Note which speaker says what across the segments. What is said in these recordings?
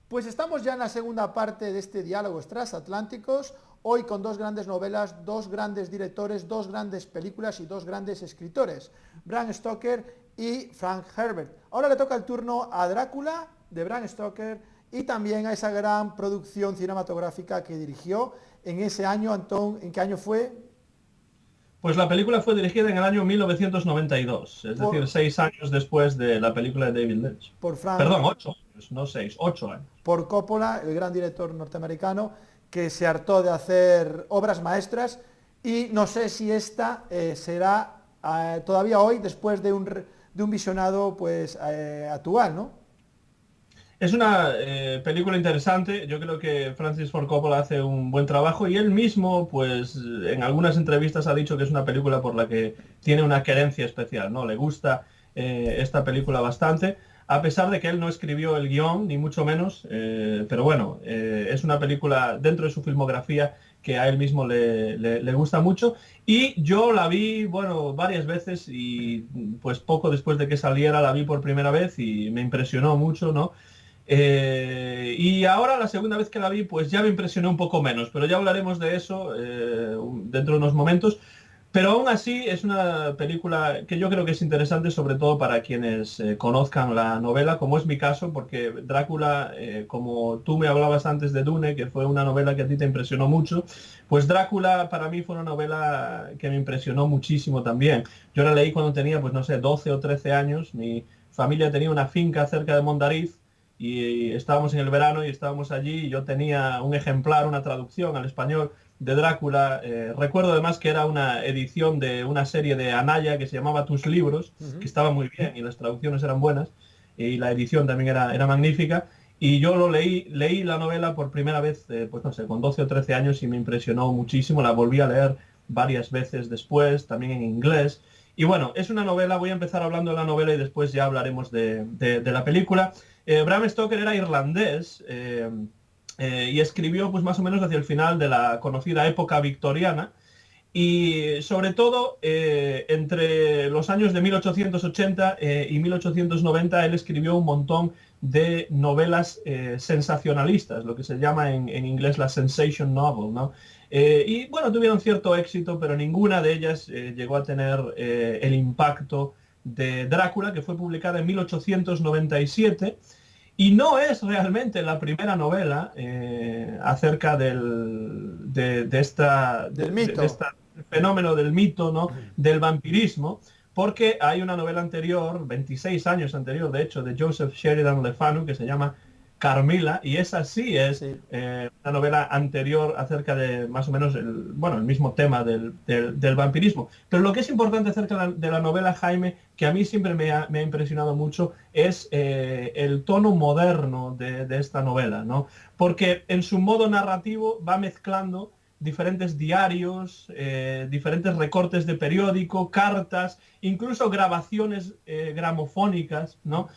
Speaker 1: Pues estamos ya en la segunda parte de este Diálogos Transatlánticos, hoy con dos grandes novelas, dos grandes directores, dos grandes películas y dos grandes escritores, Bram Stoker y Frank Herbert. Ahora le toca el turno a Drácula, de Bram Stoker, y también a esa gran producción cinematográfica que dirigió en ese año. Antón, ¿en qué año fue?
Speaker 2: Pues la película fue dirigida en el año 1992, es
Speaker 1: Por,
Speaker 2: decir, 6 años después de la película de David Lynch.
Speaker 1: por Frank
Speaker 2: Perdón, 8 años, no 6, 8 años.
Speaker 1: por Coppola, el gran director norteamericano, que se hartó de hacer obras maestras, y no sé si esta será todavía hoy, después de un visionado pues actual, ¿no?
Speaker 2: Es una película interesante, yo creo que Francis Ford Coppola hace un buen trabajo y él mismo, pues en algunas entrevistas ha dicho que es una película por la que tiene una querencia especial, ¿no? Le gusta esta película bastante, a pesar de que él no escribió el guión, ni mucho menos, pero bueno, es una película dentro de su filmografía que a él mismo le gusta mucho y yo la vi, bueno, varias veces y pues poco después de que saliera la vi por primera vez y me impresionó mucho, ¿no? Y ahora la segunda vez que la vi, pues ya me impresionó un poco menos, pero ya hablaremos de eso dentro de unos momentos. Pero aún así es una película que yo creo que es interesante, sobre todo para quienes conozcan la novela, como es mi caso, porque Drácula, como tú me hablabas antes de Dune, que fue una novela que a ti te impresionó mucho, pues Drácula para mí fue una novela que me impresionó muchísimo también. Yo la leí cuando tenía, pues no sé, 12 o 13 años. Mi familia tenía una finca cerca de Mondariz y estábamos en el verano y estábamos allí y yo tenía un ejemplar, una traducción al español de Drácula. Recuerdo además que era una edición de una serie de Anaya que se llamaba Tus libros, que
Speaker 1: Ujú.
Speaker 2: estaba muy bien y las traducciones eran buenas y la edición también era magnífica. Y yo leí la novela por primera vez, pues no sé, con 12 o 13 años y me impresionó muchísimo. La volví a leer varias veces después, también en inglés. Y bueno, es una novela, voy a empezar hablando de la novela y después ya hablaremos de la película. Bram Stoker era irlandés y escribió pues más o menos hacia el final de la conocida época victoriana y sobre todo entre los años de 1880 y 1890 él escribió un montón de novelas sensacionalistas, lo que se llama en inglés la sensation novel, ¿no? Y bueno, tuvieron cierto éxito, pero ninguna de ellas llegó a tener el impacto de Drácula, que fue publicada en 1897 y no es realmente la primera novela acerca
Speaker 1: Del mito.
Speaker 2: de esta fenómeno del mito, ¿no? Del vampirismo, porque hay una novela anterior, 26 años anterior, de hecho, de Joseph Sheridan Le Fanu, que se llama Carmilla, y esa sí es
Speaker 1: Sí.
Speaker 2: una novela anterior acerca de más o menos el mismo tema del vampirismo. Pero lo que es importante acerca de la novela, Jaime, que a mí siempre me ha impresionado mucho, es el tono moderno de esta novela, ¿no? Porque en su modo narrativo va mezclando diferentes diarios, diferentes recortes de periódico, cartas, incluso grabaciones gramofónicas, ¿no?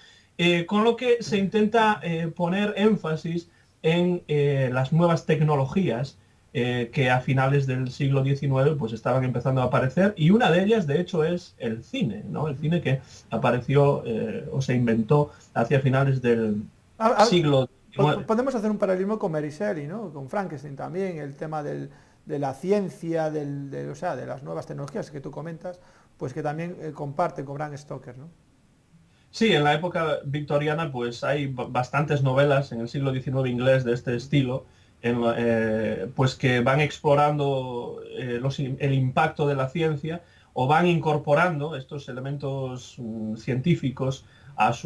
Speaker 2: Con lo que se intenta poner énfasis en las nuevas tecnologías que a finales del siglo XIX pues estaban empezando a aparecer y una de ellas de hecho es el cine, ¿no? El cine que apareció o se inventó hacia finales del
Speaker 1: Ah,
Speaker 2: siglo XIX.
Speaker 1: Podemos hacer un paralelismo con Mary Shelley, ¿no? Con Frankenstein también, el tema de la ciencia, o sea, de las nuevas tecnologías que tú comentas, pues que también comparten con Bram Stoker, ¿no?
Speaker 2: Sí, en la época victoriana pues hay bastantes novelas en el siglo XIX inglés de este estilo, pues que van explorando el impacto de la ciencia o van incorporando estos elementos científicos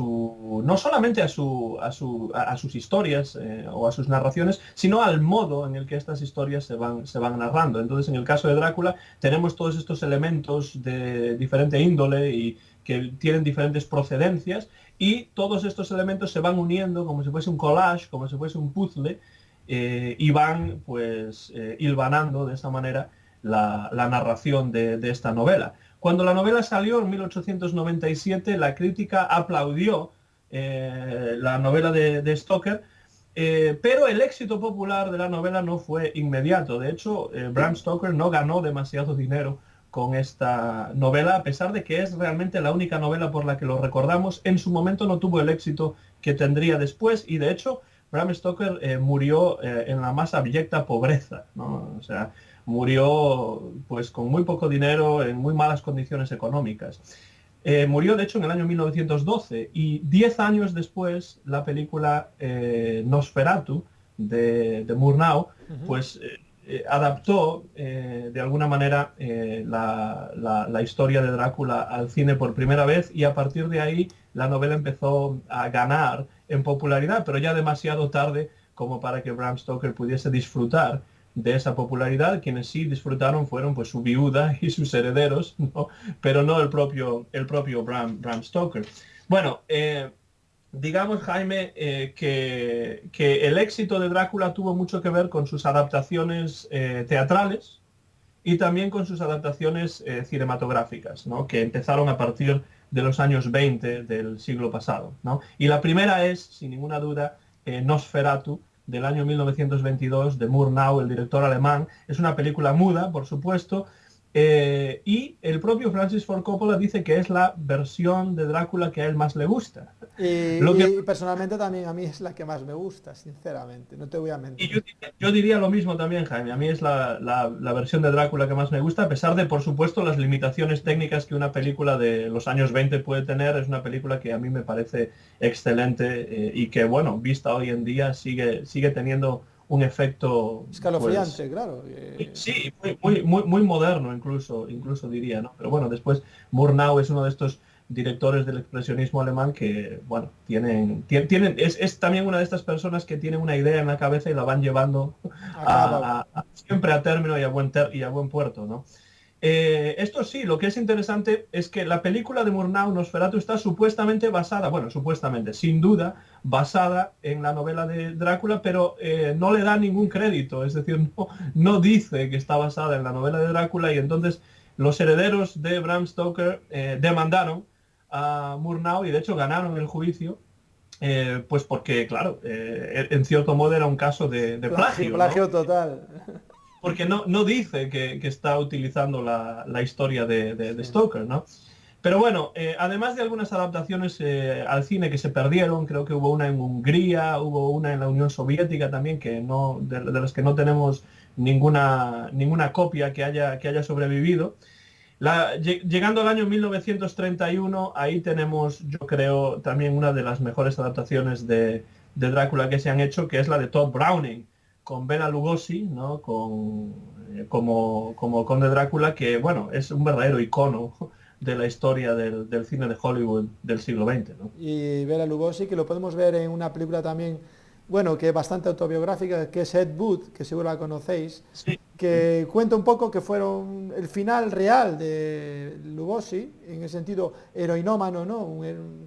Speaker 2: no solamente a sus historias o a sus narraciones, sino al modo en el que estas historias se van narrando. Entonces, en el caso de Drácula, tenemos todos estos elementos de diferente índole y que tienen diferentes procedencias y todos estos elementos se van uniendo como si fuese un collage, como si fuese un puzzle y van pues hilvanando de esta manera la narración de esta novela. Cuando la novela salió en 1897, la crítica aplaudió la novela de Stoker, pero el éxito popular de la novela no fue inmediato. De hecho, Bram Stoker no ganó demasiado dinero con esta novela, a pesar de que es realmente la única novela por la que lo recordamos. En su momento no tuvo el éxito que tendría después y de hecho Bram Stoker murió en la más abyecta pobreza, ¿no? O sea, murió pues con muy poco dinero, en muy malas condiciones económicas. Murió, de hecho, en el año 1912 y 10 años después la película Nosferatu de Murnau, pues adaptó de alguna manera la historia de Drácula al cine por primera vez y a partir de ahí la novela empezó a ganar en popularidad, pero ya demasiado tarde como para que Bram Stoker pudiese disfrutar de esa popularidad. Quienes sí disfrutaron fueron pues su viuda y sus herederos, ¿no? Pero no el propio Bram Stoker. Bueno, digamos, Jaime, que el éxito de Drácula tuvo mucho que ver con sus adaptaciones teatrales y también con sus adaptaciones cinematográficas, ¿no? Que empezaron a partir de los años 20 del siglo pasado, ¿no? Y la primera es, sin ninguna duda, Nosferatu, del año 1922, de Murnau, el director alemán. Es una película muda, por supuesto, y el propio Francis Ford Coppola dice que es la versión de Drácula que a él más le gusta. Lo que
Speaker 1: Y personalmente también a mí es la que más me gusta, sinceramente, no te voy a
Speaker 2: Y
Speaker 1: mentir.
Speaker 2: yo diría lo mismo también, Jaime. A mí es la versión de Drácula que más me gusta, a pesar de, por supuesto, las limitaciones técnicas que una película de los años 20 puede tener. Es una película que a mí me parece excelente y que, bueno, vista hoy en día, sigue teniendo un efecto, pues,
Speaker 1: Escalofriante, claro.
Speaker 2: sí, muy moderno incluso diría, ¿no? Pero bueno, después Murnau es uno de estos directores del expresionismo alemán que, bueno, es también una de estas personas que tienen una idea en la cabeza y la van llevando
Speaker 1: Acaba.
Speaker 2: siempre a término y a buen puerto, ¿no? Esto sí, lo que es interesante es que la película de Murnau, Nosferatu, está supuestamente basada, bueno, supuestamente, sin duda, basada en la novela de Drácula, pero no le da ningún crédito, es decir, no dice que está basada en la novela de Drácula y entonces los herederos de Bram Stoker demandaron a Murnau y de hecho ganaron el juicio, pues porque, claro, en cierto modo era un caso de
Speaker 1: Plagio,
Speaker 2: plagio, ¿no?
Speaker 1: plagio total.
Speaker 2: Porque no dice que está utilizando la historia de
Speaker 1: Sí.
Speaker 2: Stoker, ¿no? Pero bueno, además de algunas adaptaciones al cine que se perdieron, creo que hubo una en Hungría, hubo una en la Unión Soviética también, de las que no tenemos ninguna copia que haya sobrevivido. Llegando al año 1931, ahí tenemos, yo creo, también una de las mejores adaptaciones de Drácula que se han hecho, que es la de Todd Browning, con Bela Lugosi, ¿no? Como Conde Drácula, que, bueno, es un verdadero icono de la historia del cine de Hollywood del siglo XX, ¿no?
Speaker 1: Y Bela Lugosi, que lo podemos ver en una película también, bueno, que es bastante autobiográfica, que es Ed Wood, que seguro la conocéis,
Speaker 2: Sí, sí.
Speaker 1: que cuenta un poco que fueron el final real de Lugosi, en el sentido heroinómano, ¿no?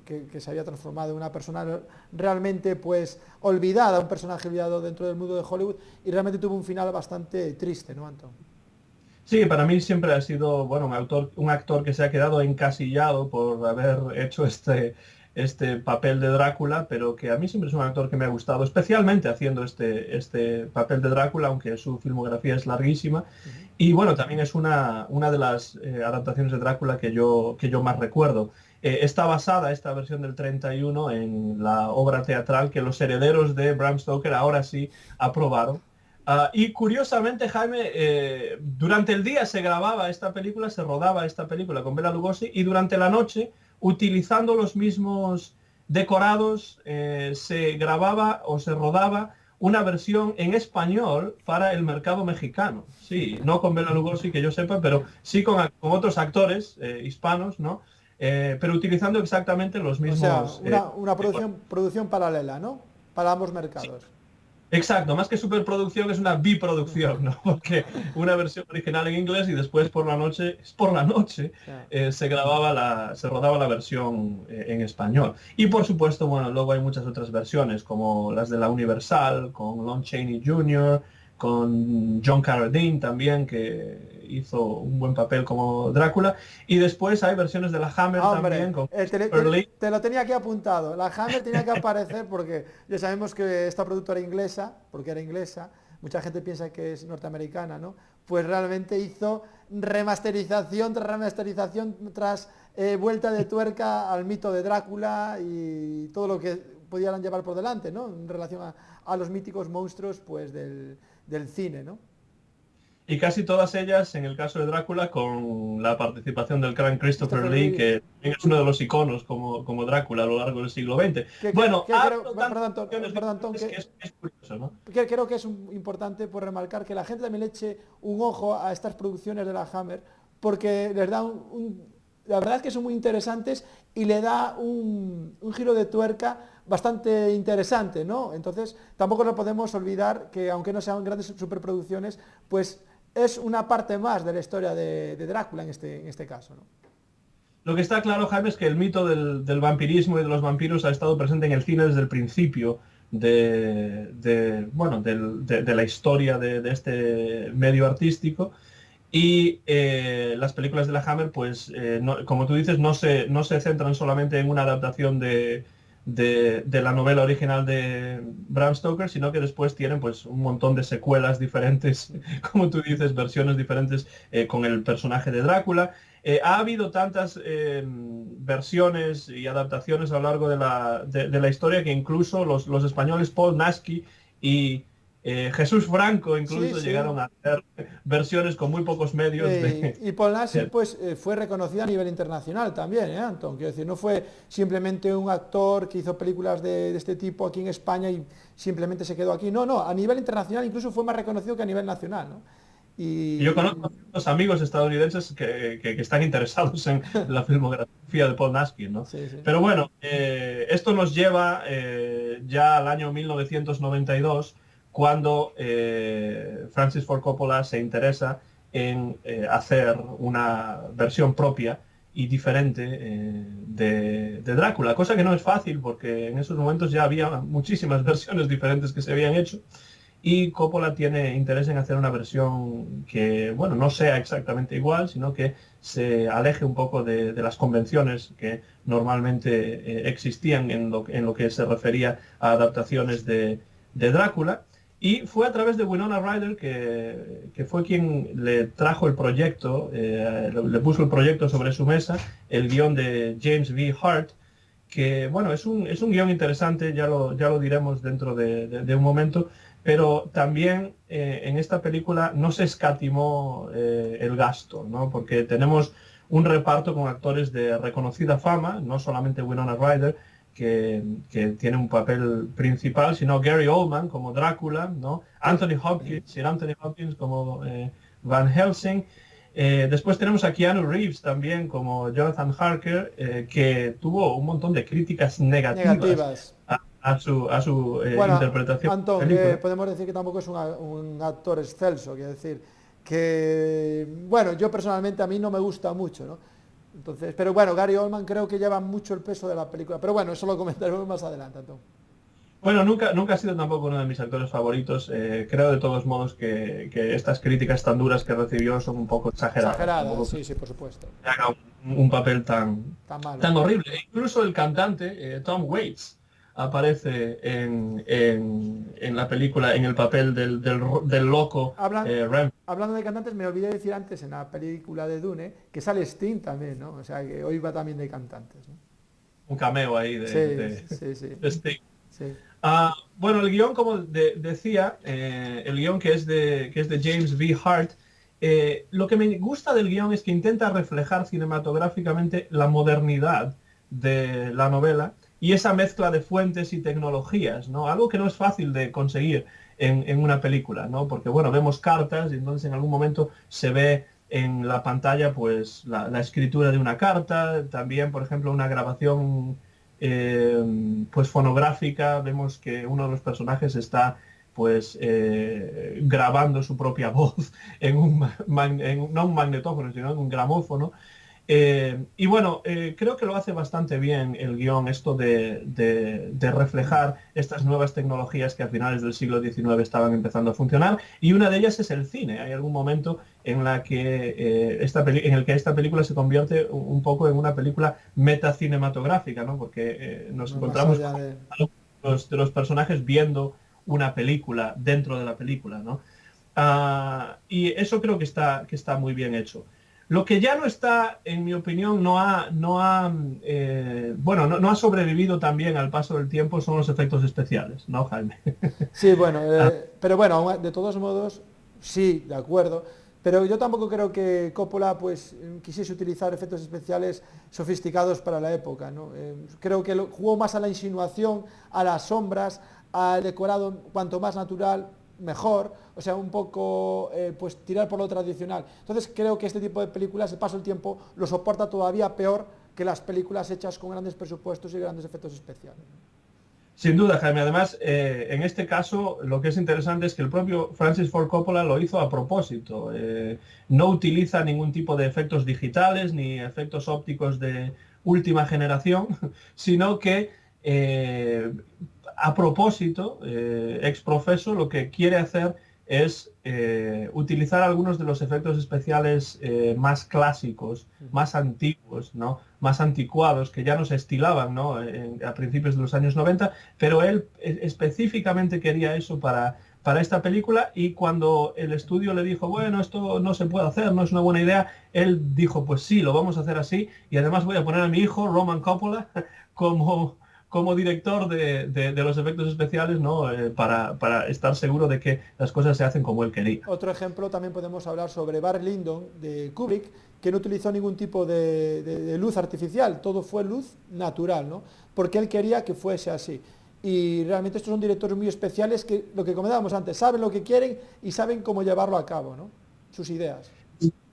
Speaker 1: Que se había transformado en una persona realmente pues olvidada, un personaje olvidado dentro del mundo de Hollywood, y realmente tuvo un final bastante triste, ¿no, Antón?
Speaker 2: Sí, para mí siempre ha sido, bueno, un actor que se ha quedado encasillado por haber hecho este papel de Drácula, pero que a mí siempre es un actor que me ha gustado, especialmente haciendo este papel de Drácula, aunque su filmografía es larguísima.
Speaker 1: Ujú.
Speaker 2: Y bueno, también es una de las adaptaciones de Drácula que yo más recuerdo. Está basada esta versión del 31 en la obra teatral que los herederos de Bram Stoker ahora sí aprobaron. Y curiosamente, Jaime, durante el día se grababa esta película, se rodaba esta película con Bela Lugosi y durante la noche, utilizando los mismos decorados, se grababa o se rodaba una versión en español para el mercado mexicano. Sí, no con Bela Lugosi, que yo sepa, pero sí con otros actores hispanos, ¿no? Pero utilizando exactamente los
Speaker 1: O sea,
Speaker 2: mismos
Speaker 1: una
Speaker 2: decorados.
Speaker 1: producción paralela, ¿no? Para ambos mercados.
Speaker 2: Exacto, más que superproducción es una biproducción, ¿no? Porque una versión original en inglés y después por la noche,
Speaker 1: O sea,
Speaker 2: se rodaba la versión en español. Y por supuesto, bueno, luego hay muchas otras versiones, como las de la Universal, con Lon Chaney Jr., con John Carradine también, que hizo un buen papel como Drácula. Y después hay versiones de la Hammer
Speaker 1: hombre,
Speaker 2: también, con Christopher Lee.
Speaker 1: te lo tenía aquí apuntado. La Hammer tenía que aparecer porque ya sabemos que esta productora inglesa, porque era inglesa, mucha gente piensa que es norteamericana, ¿no? Pues realmente hizo remasterización tras remasterización tras vuelta de tuerca al mito de Drácula y todo lo que pudieran llevar por delante, ¿no? En relación a los míticos monstruos pues del cine, ¿no?
Speaker 2: Y casi todas ellas, en el caso de Drácula, con la participación del gran Christopher Lee, que es uno de los iconos como Drácula a lo largo del siglo XX. Bueno,
Speaker 1: perdón, Tom,
Speaker 2: es curioso, ¿no?
Speaker 1: creo que es importante por remarcar que la gente también le eche un ojo a estas producciones de la Hammer, porque les da la verdad es que son muy interesantes y le da un giro de tuerca bastante interesante, ¿no? Entonces, tampoco lo podemos olvidar que, aunque no sean grandes superproducciones, pues es una parte más de la historia de Drácula en este caso, ¿no?
Speaker 2: Lo que está claro, Jaime, es que el mito del vampirismo y de los vampiros ha estado presente en el cine desde el principio de la historia de este medio artístico. Y las películas de la Hammer, pues, como tú dices, no se centran solamente en una adaptación de la novela original de Bram Stoker, sino que después tienen pues un montón de secuelas diferentes, como tú dices, versiones diferentes con el personaje de Drácula. Ha habido tantas versiones y adaptaciones a lo largo de la historia que incluso los españoles Paul Nasky y Jesús Franco incluso llegaron a hacer versiones con muy pocos medios.
Speaker 1: Y Paul Nasky pues, fue reconocido a nivel internacional también, Anton. Quiero decir, no fue simplemente un actor que hizo películas de este tipo aquí en España y simplemente se quedó aquí. No, a nivel internacional incluso fue más reconocido que a nivel nacional, ¿no?
Speaker 2: Yo conozco a unos amigos estadounidenses que están interesados en la filmografía de Paul Nasky, ¿no?
Speaker 1: Sí.
Speaker 2: Pero bueno, esto nos lleva ya al año 1992, cuando Francis Ford Coppola se interesa en hacer una versión propia y diferente de Drácula, cosa que no es fácil porque en esos momentos ya había muchísimas versiones diferentes que se habían hecho, y Coppola tiene interés en hacer una versión que, bueno, no sea exactamente igual, sino que se aleje un poco de las convenciones que normalmente existían en lo que se refería a adaptaciones de Drácula. Y fue a través de Winona Ryder que fue quien le trajo el proyecto, le puso el proyecto sobre su mesa, el guión de James V. Hart, que bueno, es un guión interesante, ya lo diremos dentro de un momento, pero también en esta película no se escatimó el gasto, ¿no? Porque tenemos un reparto con actores de reconocida fama, no solamente Winona Ryder, que tiene un papel principal, sino Gary Oldman como Drácula, ¿no? Sir Anthony Hopkins como Van Helsing. Después tenemos a Keanu Reeves también como Jonathan Harker, que tuvo un montón de críticas negativas. A su interpretación.
Speaker 1: Anton, podemos decir que tampoco es un actor excelso, quiero decir que, bueno, yo personalmente a mí no me gusta mucho, ¿no? Entonces, pero bueno, Gary Oldman creo que lleva mucho el peso de la película, pero bueno, eso lo comentaremos más adelante, Anton.
Speaker 2: Bueno, nunca ha sido tampoco uno de mis actores favoritos. Creo de todos modos que estas críticas tan duras que recibió son un poco exageradas.
Speaker 1: Sí, por supuesto.
Speaker 2: Haga un papel tan horrible. E incluso el cantante, Tom Waits, aparece en la película, en el papel del loco Rem.
Speaker 1: Hablando de cantantes, me olvidé decir antes en la película de Dune que sale Sting también, ¿no? O sea, que hoy va también de cantantes, ¿no?
Speaker 2: Un cameo ahí de Sting.
Speaker 1: Sí.
Speaker 2: Bueno, el guión, como decía, el guión que es de James V. Hart, lo que me gusta del guión es que intenta reflejar cinematográficamente la modernidad de la novela y esa mezcla de fuentes y tecnologías, ¿no? Algo que no es fácil de conseguir en una película, ¿no? Porque, bueno, vemos cartas y entonces en algún momento se ve en la pantalla pues la escritura de una carta, también, por ejemplo, una grabación pues fonográfica. Vemos que uno de los personajes está pues grabando su propia voz en no un magnetófono, sino en un gramófono. Y bueno, creo que lo hace bastante bien el guión, esto de reflejar estas nuevas tecnologías que a finales del siglo XIX estaban empezando a funcionar, y una de ellas es el cine. Hay algún momento en el que esta película se convierte un poco en una película metacinematográfica, ¿no? Porque nos encontramos de los personajes viendo una película dentro de la película, ¿no? Y eso creo que está muy bien hecho. Lo que ya no está, en mi opinión, no ha sobrevivido también al paso del tiempo son los efectos especiales, ¿no, Jaime?
Speaker 1: Sí, bueno, pero bueno, de todos modos, sí, de acuerdo. Pero yo tampoco creo que Coppola pues quisiese utilizar efectos especiales sofisticados para la época, ¿no? Creo que jugó más a la insinuación, a las sombras, al decorado cuanto más natural, mejor. O sea, un poco pues tirar por lo tradicional. Entonces creo que este tipo de películas, el paso del tiempo, lo soporta todavía peor que las películas hechas con grandes presupuestos y grandes efectos especiales.
Speaker 2: Sin duda, Jaime. Además, en este caso, lo que es interesante es que el propio Francis Ford Coppola lo hizo a propósito. No utiliza ningún tipo de efectos digitales ni efectos ópticos de última generación, sino que a propósito, ex profeso, lo que quiere hacer es utilizar algunos de los efectos especiales más clásicos, más antiguos, ¿no? Más anticuados, que ya no se estilaban, ¿no? A principios de los años 90, pero él específicamente quería eso para esta película, y cuando el estudio le dijo, bueno, esto no se puede hacer, no es una buena idea, él dijo, pues sí, lo vamos a hacer así, y además voy a poner a mi hijo, Roman Coppola, como director de los efectos especiales, ¿no? Para estar seguro de que las cosas se hacen como él quería.
Speaker 1: Otro ejemplo también podemos hablar sobre Barry Lyndon de Kubrick, que no utilizó ningún tipo de luz artificial, todo fue luz natural, ¿no? Porque él quería que fuese así. Y realmente estos son directores muy especiales que, lo que comentábamos antes, saben lo que quieren y saben cómo llevarlo a cabo, ¿no? Sus ideas.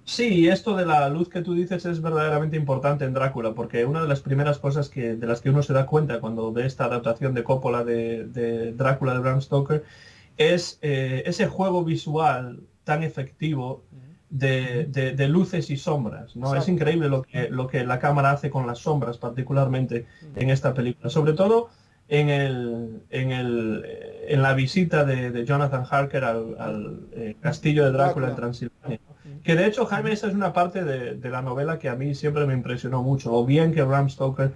Speaker 2: Sí, esto de la luz que tú dices es verdaderamente importante en Drácula, porque una de las primeras cosas de las que uno se da cuenta cuando ve esta adaptación de Coppola de Drácula de Bram Stoker es ese juego visual tan efectivo de luces y sombras, ¿no? Es
Speaker 1: Exacto.
Speaker 2: increíble lo que la cámara hace con las sombras, particularmente en esta película. Sobre todo en la visita de Jonathan Harker al castillo de Drácula en
Speaker 1: Drácula.
Speaker 2: Transilvania. Que de hecho, Jaime, esa es una parte de la novela que a mí siempre me impresionó mucho. O bien que Bram Stoker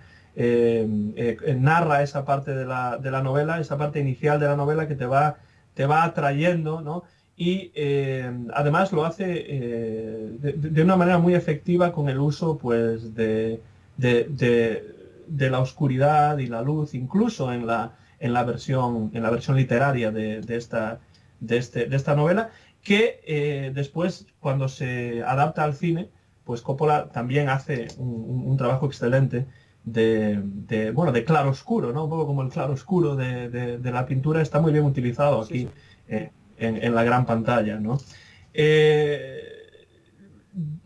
Speaker 2: narra esa parte de la novela, esa parte inicial de la novela que te va atrayendo, ¿no? Y además lo hace de una manera muy efectiva con el uso pues de, de- de la oscuridad y la luz, incluso en la versión literaria de esta novela, que después, cuando se adapta al cine, pues Coppola también hace un trabajo excelente bueno, de claro oscuro, ¿no? Un poco como el claro oscuro de la pintura está muy bien utilizado
Speaker 1: Sí,
Speaker 2: aquí
Speaker 1: sí.
Speaker 2: en la gran pantalla, ¿no? Eh,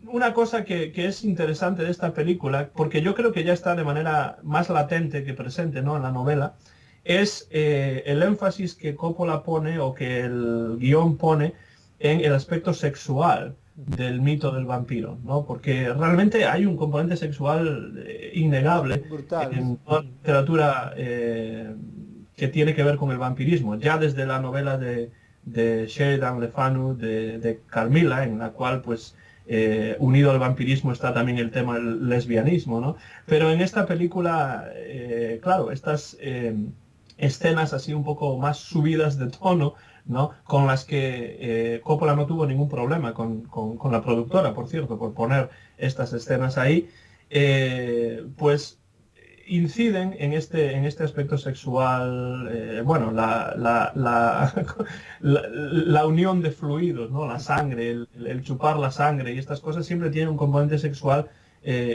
Speaker 2: una cosa que es interesante de esta película, porque yo creo que ya está de manera más latente que presente, ¿no? En la novela, es el énfasis que Coppola pone o que el guión pone en el aspecto sexual del mito del vampiro, ¿no? Porque realmente hay un componente sexual innegable
Speaker 1: Brutal.
Speaker 2: en toda la literatura que tiene que ver con el vampirismo, ya desde la novela de Sheridan Le Fanu de Carmilla, en la cual pues unido al vampirismo está también el tema del lesbianismo, ¿no? Pero en esta película, claro, estas escenas así un poco más subidas de tono, ¿no? Con las que Coppola no tuvo ningún problema con la productora, por cierto, por poner estas escenas ahí, pues inciden en este aspecto sexual, bueno, la unión de fluidos, ¿no? La sangre, el chupar la sangre y estas cosas siempre tienen un componente sexual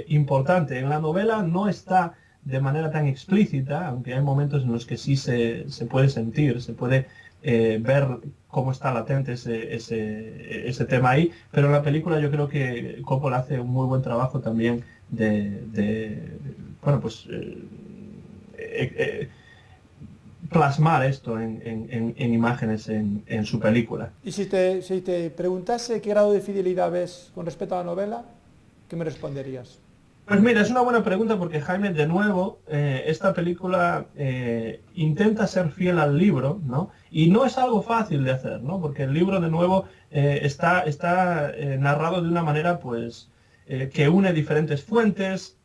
Speaker 2: importante. En la novela no está de manera tan explícita, aunque hay momentos en los que sí se puede sentir, se puede ver cómo está latente ese tema ahí, pero en la película yo creo que Coppola hace un muy buen trabajo también bueno, pues plasmar esto en imágenes en su película.
Speaker 1: Y si te preguntase qué grado de fidelidad ves con respecto a la novela, ¿qué me responderías?
Speaker 2: Pues mira, es una buena pregunta porque Jaime, de nuevo, esta película intenta ser fiel al libro, ¿no? Y no es algo fácil de hacer, ¿no? Porque el libro, de nuevo, está narrado de una manera, pues, que une diferentes fuentes,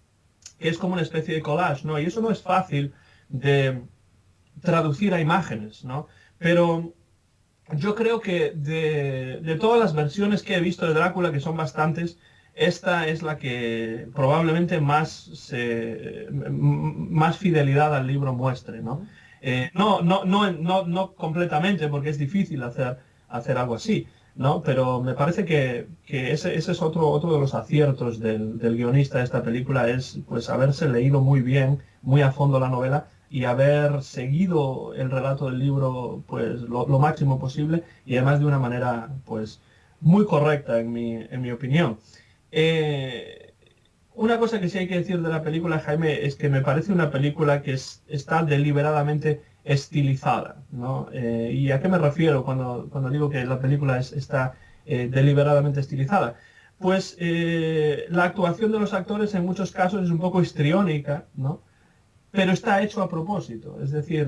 Speaker 2: que es como una especie de collage, ¿no? Y eso no es fácil de traducir a imágenes, ¿no? Pero yo creo que de todas las versiones que he visto de Drácula, que son bastantes, esta es la que probablemente más fidelidad al libro muestre, ¿no? No completamente, porque es difícil hacer algo así, ¿no? Pero me parece que ese es otro de los aciertos del guionista de esta película, es pues haberse leído muy bien, muy a fondo la novela y haber seguido el relato del libro pues lo máximo posible y además de una manera pues muy correcta en mi opinión. Eh, una cosa que sí hay que decir de la película, Jaime, es que me parece una película que está deliberadamente estilizada, ¿no? ¿Y a qué me refiero cuando digo que la película está deliberadamente estilizada? Pues la actuación de los actores en muchos casos es un poco histriónica, ¿no? Pero está hecho a propósito, es decir,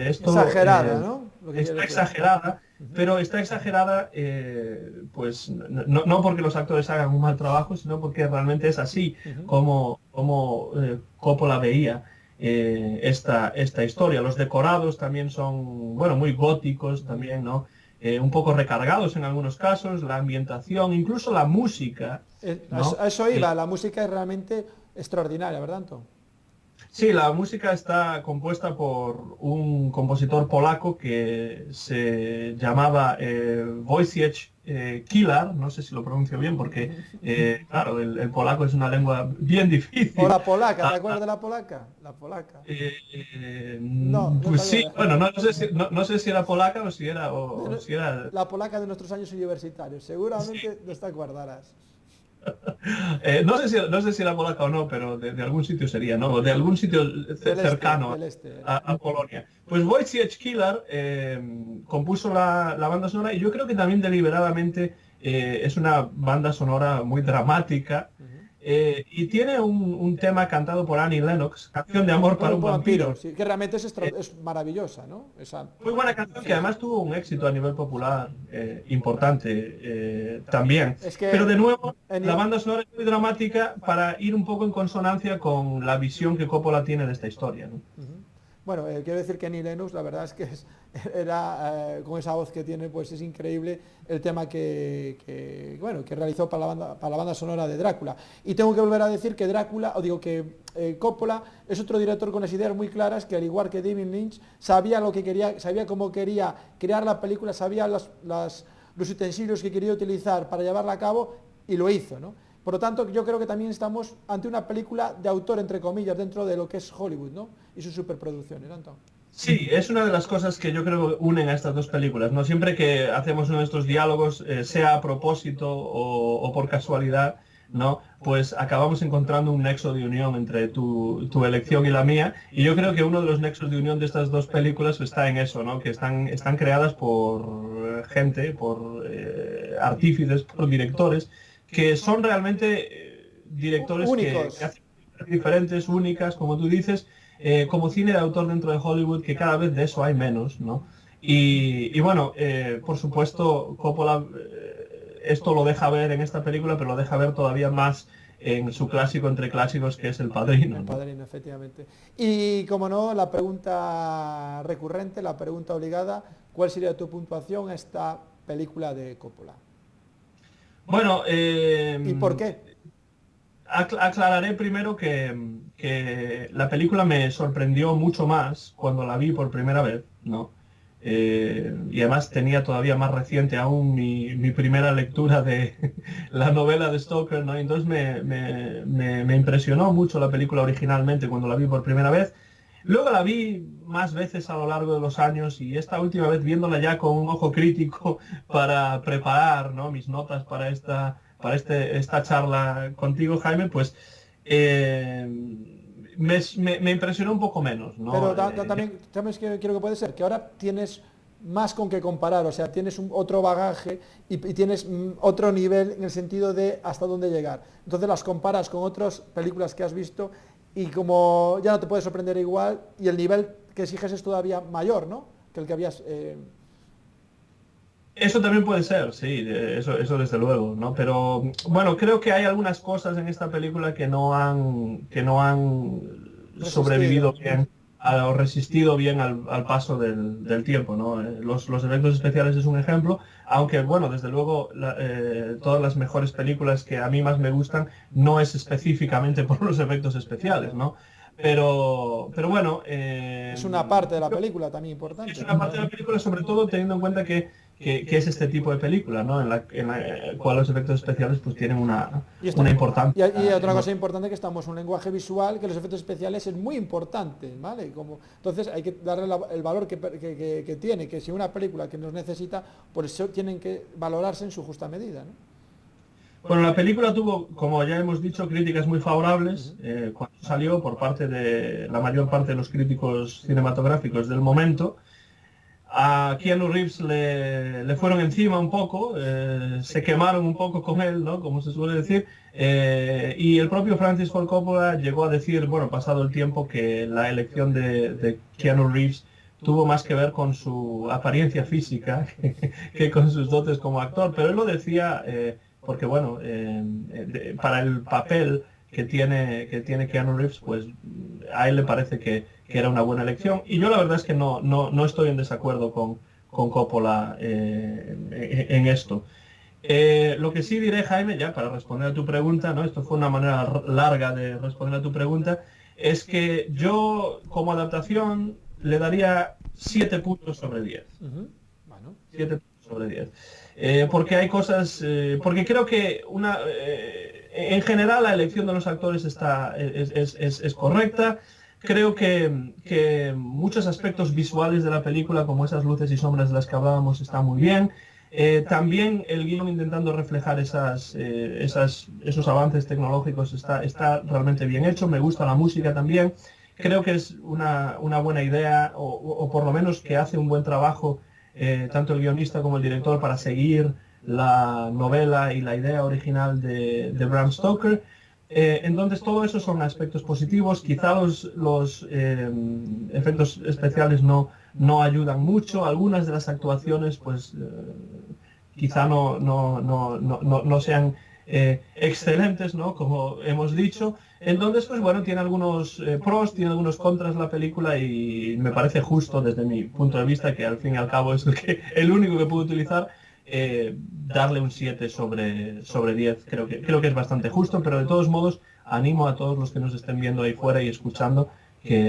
Speaker 1: Exagerada, ¿no? Lo que
Speaker 2: está
Speaker 1: quiere decir.
Speaker 2: exagerada, pero está exagerada pues no porque los actores hagan un mal trabajo, sino porque realmente es así
Speaker 1: Ujú.
Speaker 2: como Coppola veía esta historia. Los decorados también son, bueno, muy góticos también, ¿no? Un poco recargados en algunos casos, la ambientación, incluso la música, ¿no?
Speaker 1: A eso iba, la música es realmente extraordinaria, ¿verdad, Anton?
Speaker 2: Sí, la música está compuesta por un compositor polaco que se llamaba Wojciech Kilar, no sé si lo pronuncio bien porque, claro, el polaco es una lengua bien
Speaker 1: O
Speaker 2: difícil.
Speaker 1: la polaca, ¿te
Speaker 2: Ah,
Speaker 1: acuerdas de la polaca? La polaca.
Speaker 2: eh,
Speaker 1: No te
Speaker 2: pues sí,
Speaker 1: acuerdas.
Speaker 2: bueno, no sé si era polaca o si era,
Speaker 1: De
Speaker 2: o
Speaker 1: no-
Speaker 2: si era.
Speaker 1: La polaca de nuestros años universitarios,
Speaker 2: Sí.
Speaker 1: seguramente no te acordarás.
Speaker 2: No sé si era polaca o no, pero de algún sitio sería, ¿no? De algún sitio cercano
Speaker 1: Del este era.
Speaker 2: a Polonia. Pues Wojciech Kilar compuso la banda sonora y yo creo que también deliberadamente es una banda sonora muy dramática
Speaker 1: Ujú.
Speaker 2: y tiene un tema cantado por Annie Lennox, Canción de amor para un
Speaker 1: Grupo Vampiro,
Speaker 2: vampiro.
Speaker 1: sí, que realmente
Speaker 2: Eh,
Speaker 1: es maravillosa, ¿no? Esa,
Speaker 2: Muy buena canción que
Speaker 1: sí, sí.
Speaker 2: además tuvo un éxito a nivel popular importante también.
Speaker 1: Es
Speaker 2: Pero de
Speaker 1: que
Speaker 2: nuevo,
Speaker 1: en
Speaker 2: la
Speaker 1: i-
Speaker 2: banda sonora es muy dramática para ir un poco en consonancia con la visión que Coppola tiene de esta historia, ¿no?
Speaker 1: Ujú. Bueno, quiero decir que Annie Lennox, la verdad es que era, con esa voz que tiene, pues es increíble el tema bueno, que realizó para la banda sonora de Drácula. Y tengo que volver a decir que Drácula, o digo que Coppola es otro director con las ideas muy claras, que al igual que David Lynch, sabía lo que quería, sabía cómo quería crear la película, sabía los utensilios que quería utilizar para llevarla a cabo y lo hizo, ¿no? Por lo tanto, yo creo que también estamos ante una película de autor, entre comillas, dentro de lo que es Hollywood, ¿no? Y sus superproducciones, Anton.
Speaker 2: Sí, es una de las cosas que yo creo que unen a estas dos películas, ¿no? Siempre que hacemos uno de estos diálogos, sea a propósito o por casualidad, ¿no? Pues acabamos encontrando un nexo de unión entre tu elección y la mía. Y yo creo que uno de los nexos de unión de estas dos películas está en eso, ¿no? Que están creadas por gente, por artífices, por directores, que son realmente directores que
Speaker 1: Únicos.
Speaker 2: hacen cosas diferentes, únicas, como tú dices, como cine de autor dentro de Hollywood, que cada vez de eso hay menos, ¿no? Y bueno, por supuesto, Coppola esto lo deja ver en esta película, pero lo deja ver todavía más en su clásico entre clásicos, que es El Padrino,
Speaker 1: El
Speaker 2: ¿no?
Speaker 1: Padrino, efectivamente. Y como no, la pregunta recurrente, la pregunta obligada, ¿cuál sería tu puntuación a esta película de Coppola?
Speaker 2: Bueno,
Speaker 1: ¿Y por qué?
Speaker 2: aclararé primero que la película me sorprendió mucho más cuando la vi por primera vez, ¿no? Y además tenía todavía más reciente aún mi primera lectura de la novela de Stoker, ¿no? Entonces me impresionó mucho la película originalmente cuando la vi por primera vez. Luego la vi más veces a lo largo de los años y esta última vez viéndola ya con un ojo crítico para preparar, ¿no? Mis notas esta charla contigo, Jaime, pues eh, me impresionó un poco menos,
Speaker 1: Pero
Speaker 2: ¿no?
Speaker 1: también, ¿sabes qué creo que puede ser? Que ahora tienes más con qué comparar, o sea, tienes otro bagaje y tienes otro nivel en el sentido de hasta dónde llegar. Entonces las comparas con otras películas que has visto y como ya no te puede sorprender igual y el nivel que exiges es todavía mayor, ¿no? Que el que habías...
Speaker 2: Eso también puede ser, sí, eso desde luego, ¿no? Pero bueno, creo que hay algunas cosas en esta película que no han sobrevivido
Speaker 1: resistido.
Speaker 2: bien ha resistido bien al paso del tiempo, ¿no? Los efectos especiales es un ejemplo, aunque bueno, desde luego todas las mejores películas que a mí más me gustan no es específicamente por los efectos especiales, ¿no? Pero bueno,
Speaker 1: Es una parte de la película también importante,
Speaker 2: es
Speaker 1: ¿no?
Speaker 2: una parte de la película, sobre todo teniendo en cuenta que es este tipo de película, ¿no? En la cual los efectos especiales pues tienen
Speaker 1: Y,
Speaker 2: una importancia.
Speaker 1: y otra cosa importante que estamos en un lenguaje visual, que los efectos especiales es muy importante, ¿vale? Como, entonces hay que darle el valor que tiene, que si una película que nos necesita, por eso tienen que valorarse en su justa medida, ¿no?
Speaker 2: Bueno, la película tuvo, como ya hemos dicho, críticas muy favorables cuando salió por parte de la mayor parte de los críticos cinematográficos del momento. A Keanu Reeves le fueron encima un poco, se quemaron un poco con él, ¿no? Como se suele decir, y el propio Francis Ford Coppola llegó a decir, bueno, pasado el tiempo, que la elección de Keanu Reeves tuvo más que ver con su apariencia física que con sus dotes como actor, pero él lo decía porque, bueno, para el papel que tiene Keanu Reeves, pues a él le parece que era una buena elección. Y yo la verdad es que no estoy en desacuerdo con Coppola en esto. Lo que sí diré, Jaime, ya para responder a tu pregunta, ¿no? Esto fue una manera larga de responder a tu pregunta, es que yo como adaptación le daría 7 puntos sobre 10.
Speaker 1: Bueno.
Speaker 2: 7 puntos sobre 10. Porque hay cosas, porque creo que en general la elección de los actores es correcta. Creo que muchos aspectos visuales de la película, como esas luces y sombras de las que hablábamos, están muy bien. También el guión intentando reflejar esos avances tecnológicos está realmente bien hecho. Me gusta la música también. Creo que es una buena idea, o por lo menos que hace un buen trabajo tanto el guionista como el director para seguir la novela y la idea original de Bram Stoker. Entonces todo eso son aspectos positivos. Quizá los efectos especiales no ayudan mucho. Algunas de las actuaciones pues quizá no sean excelentes, ¿no? Como hemos dicho. Entonces, pues bueno, tiene algunos pros, tiene algunos contras la película y me parece justo desde mi punto de vista, que al fin y al cabo es el único que puedo utilizar, darle un 7 sobre 10. Creo que es bastante justo, pero de todos modos animo a todos los que nos estén viendo ahí fuera y escuchando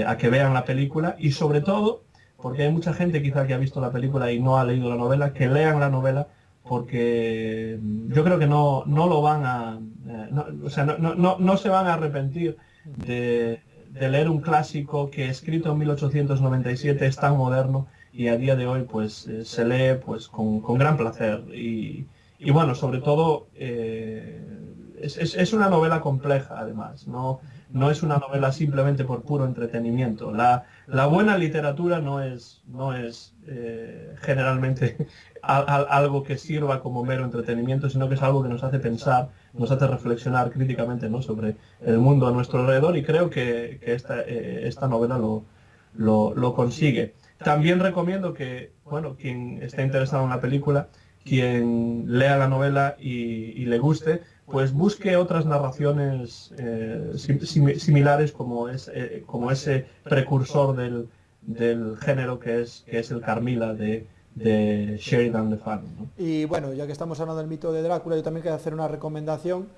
Speaker 2: a que vean la película y sobre todo, porque hay mucha gente quizá que ha visto la película y no ha leído la novela, que lean la novela porque yo creo que no lo van a, o sea, no se van a arrepentir de leer un clásico que escrito en 1897 es tan moderno y a día de hoy pues se lee pues con gran placer y bueno, sobre todo es una novela compleja además, no es una novela simplemente por puro entretenimiento. La buena literatura no es generalmente algo que sirva como mero entretenimiento, sino que es algo que nos hace pensar, nos hace reflexionar críticamente, ¿no? Sobre el mundo a nuestro alrededor y creo que esta novela lo consigue. También recomiendo que, bueno, quien esté interesado en la película, quien lea la novela y le guste, pues busque otras narraciones similares como ese precursor del género que es el Carmilla de Sheridan Le Fanu, ¿no?
Speaker 1: Y bueno, ya que estamos hablando del mito de Drácula, yo también quiero hacer una recomendación,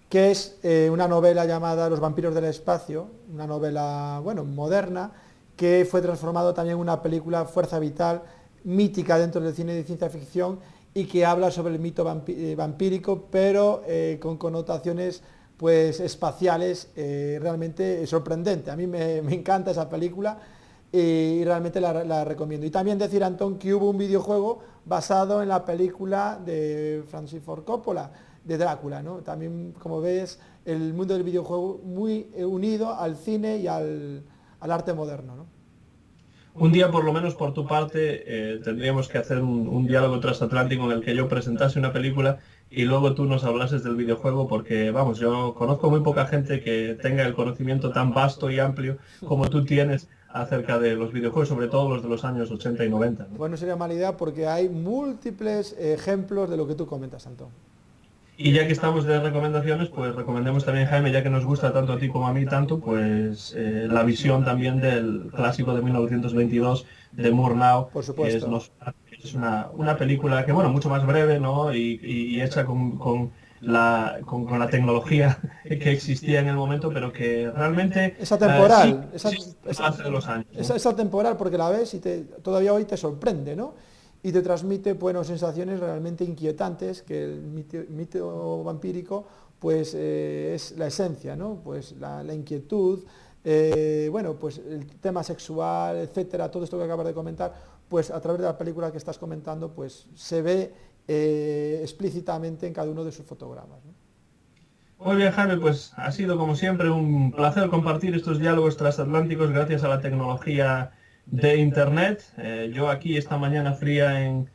Speaker 1: que es una novela llamada Los vampiros del espacio, una novela, bueno, moderna, que fue transformado también en una película Fuerza Vital, mítica dentro del cine de ciencia ficción, y que habla sobre el mito vampírico, pero con connotaciones pues espaciales realmente sorprendente. A mí me encanta esa película y realmente la recomiendo. Y también decir, Antón, que hubo un videojuego basado en la película de Francis Ford Coppola, de Drácula, ¿no? También, como ves, el mundo del videojuego muy unido al cine y al arte moderno, ¿no?
Speaker 2: Un día, por lo menos por tu parte, tendríamos que hacer un diálogo transatlántico en el que yo presentase una película y luego tú nos hablases del videojuego, porque, vamos, yo conozco muy poca gente que tenga el conocimiento tan vasto y amplio como tú tienes acerca de los videojuegos, sobre todo los de los años 80 y 90, ¿no?
Speaker 1: Bueno, sería mala idea porque hay múltiples ejemplos de lo que tú comentas, Antón.
Speaker 2: Y ya que estamos de recomendaciones, pues recomendemos también, Jaime, ya que nos gusta tanto a ti como a mí tanto, pues la visión también del clásico de 1922 de Murnau,
Speaker 1: Por
Speaker 2: que es,
Speaker 1: supuesto.
Speaker 2: es una película que, bueno, mucho más breve, ¿no? Y hecha con la tecnología que existía en el momento, pero que realmente
Speaker 1: Es
Speaker 2: sí
Speaker 1: atemporal,
Speaker 2: hace de los años, ¿no?
Speaker 1: es atemporal porque la ves y todavía hoy te sorprende, ¿no? Y te transmite, bueno, sensaciones realmente inquietantes, que el mito vampírico, pues es la esencia, ¿no? Pues la inquietud, bueno, pues el tema sexual, etcétera, todo esto que acabas de comentar, pues a través de la película que estás comentando, pues se ve explícitamente en cada uno de sus fotogramas, ¿no?
Speaker 2: Muy bien, Jaime, pues ha sido como siempre un placer compartir estos diálogos transatlánticos gracias a la tecnología de Internet. Yo aquí esta mañana fría en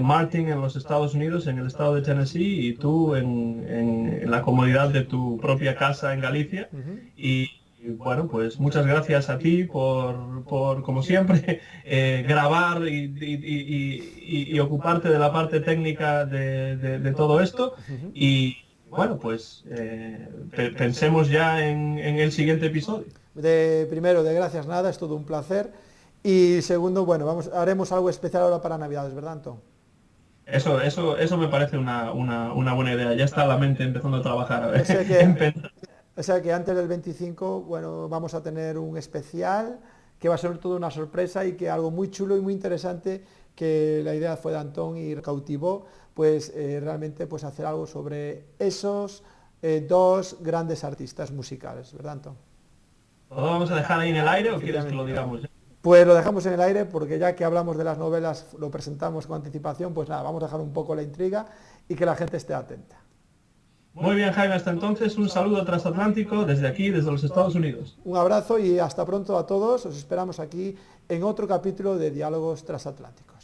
Speaker 2: Martin, en los Estados Unidos, en el estado de Tennessee, y tú en la comodidad de tu propia casa en Galicia.
Speaker 1: Ujú.
Speaker 2: Y bueno, pues muchas gracias a ti por como siempre, grabar y ocuparte de la parte técnica de todo esto.
Speaker 1: Ujú.
Speaker 2: Y bueno, pues pensemos ya en el siguiente episodio.
Speaker 1: Primero, de gracias nada, es todo un placer. Y segundo, bueno, haremos algo especial ahora para Navidades, ¿verdad, Antón?
Speaker 2: Eso me parece una buena idea. Ya está la mente empezando a trabajar. A
Speaker 1: O
Speaker 2: ver,
Speaker 1: sea que,
Speaker 2: en pensar.
Speaker 1: o sea que antes del 25, bueno, vamos a tener un especial que va a ser toda una sorpresa y que algo muy chulo y muy interesante, que la idea fue de Antón y cautivó, pues realmente pues hacer algo sobre esos dos grandes artistas musicales, ¿verdad, Antón?
Speaker 2: ¿Lo vamos a dejar ahí en el aire o quieres que lo
Speaker 1: Efectivamente.
Speaker 2: digamos ya?
Speaker 1: Pues lo dejamos en el aire porque ya que hablamos de las novelas, lo presentamos con anticipación, pues nada, vamos a dejar un poco la intriga y que la gente esté atenta.
Speaker 2: Muy bien, Jaime, hasta entonces un saludo transatlántico desde aquí, desde los Estados Unidos.
Speaker 1: Un abrazo y hasta pronto a todos. Os esperamos aquí en otro capítulo de Diálogos Transatlánticos.